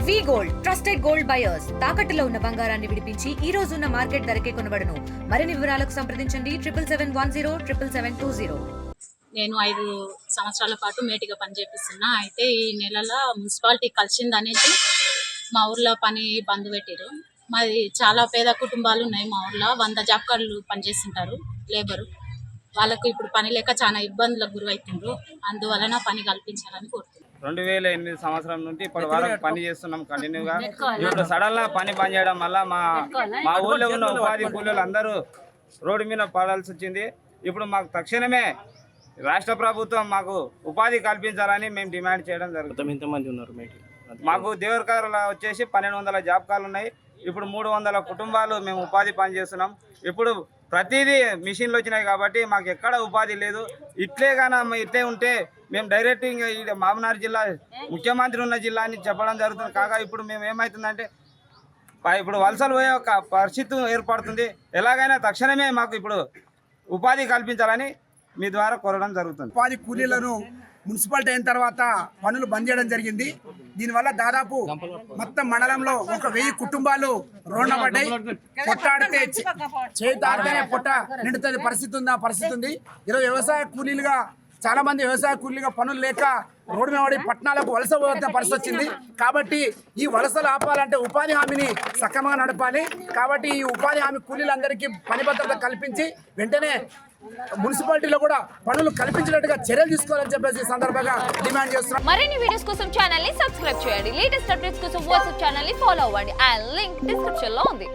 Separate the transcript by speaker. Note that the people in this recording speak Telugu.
Speaker 1: వి గోల్డ్ ట్రస్టెడ్ గోల్డ్ బయర్స్ తాకట్టులో ఉన్న బంగారాన్ని విడిపించి ఈ రోజు ఉన్న మార్కెట్ ధరకే కొనబడును. మరిన్ని వివరాలకు సంప్రదించండి 7771077720.
Speaker 2: నేను 5 సంవత్సరాల పాటు మేటిగా పనిచేపిస్తున్నా. అయితే ఈ నెలలో మున్సిపాలిటీ కలిసింది అనేది మా ఊర్లో పని బంద్ పెట్టారు. మాది చాలా పేద కుటుంబాలు ఉన్నాయి. మా ఊర్లో 100 జాబ్ కార్డులు పనిచేస్తుంటారు లేబరు. వాళ్ళకు ఇప్పుడు పని లేక చాలా ఇబ్బందులకు గురవుతుండ్రు. అందువలన పని కల్పించాలని కోరుతున్నాను.
Speaker 3: 2008 సంవత్సరం నుండి ఇప్పటి వరకు పని చేస్తున్నాం కంటిన్యూగా. ఇప్పుడు సడన్ గా పని బంద్ చేయడం వల్ల మా ఊళ్ళో ఉన్న ఉపాధి కూలీలు అందరూ రోడ్డు మీద పడాల్సి వచ్చింది. ఇప్పుడు మాకు తక్షణమే రాష్ట్ర ప్రభుత్వం మాకు ఉపాధి కల్పించాలని మేము డిమాండ్ చేయడం జరుగుతుంది.
Speaker 4: ఎంతమంది ఉన్నారు?
Speaker 3: మాకు దేవరకారులో వచ్చేసి 1200 జాబ్ కార్డులు ఉన్నాయి. ఇప్పుడు 300 కుటుంబాలు మేము ఉపాధి పని చేస్తున్నాం. ఇప్పుడు ప్రతిదీ మిషన్లు వచ్చినాయి కాబట్టి మాకు ఎక్కడ ఉపాధి లేదు. ఇట్లే ఉంటే మేము డైరెక్ట్ ఇంకా మామనార్ జిల్లా ముఖ్యమంత్రి ఉన్న జిల్లా అని చెప్పడం జరుగుతుంది. కాగా ఇప్పుడు మేము ఏమవుతుందంటే ఇప్పుడు వలసలు పోయే ఒక పరిస్థితి ఏర్పడుతుంది. ఎలాగైనా తక్షణమే మాకు ఇప్పుడు ఉపాధి కల్పించాలని మీ ద్వారా కోరడం జరుగుతుంది.
Speaker 5: ఉపాధి కూలీలను మున్సిపాలిటీ అయిన తర్వాత పనులు బంద్ చేయడం జరిగింది. దీనివల్ల దాదాపు మొత్తం మండలంలో 1000 కుటుంబాలు రోడ్న పడ్డాయి. పొట్టాడితే చేతాడితేనే పొట్ట నిండుతుంది పరిస్థితి ఉంది. ఈరోజు వ్యవసాయ కూలీలుగా చాలా మంది వ్యవసాయ కూలీలుగా పనులు లేక రోడ్డు మీద పడి పట్టణాలకు వలస పోతున్న పరిస్థితి వచ్చింది. కాబట్టి ఈ వలసలు ఆపాలంటే ఉపాధి హామీని సక్రమంగా నడపాలి. కాబట్టి ఈ ఉపాధి హామీ కూలీలందరికీ పని భద్రత కల్పించి వెంటనే మున్సిపాలిటీలో కూడా పనులు కల్పించినట్టుగా చర్యలు తీసుకోవాలని చెప్పేసి సందర్భంగా డిమాండ్ చేస్తున్నాం.
Speaker 6: మరిన్ని వీడియోస్ కోసం ఛానల్ ని సబ్స్క్రైబ్ చేయండి. లేటెస్ట్ అప్డేట్స్ కోసం వాట్సాప్ ఛానల్ ని ఫాలో అవ్వండి. ఆ లింక్ డిస్క్రిప్షన్ లో ఉంది.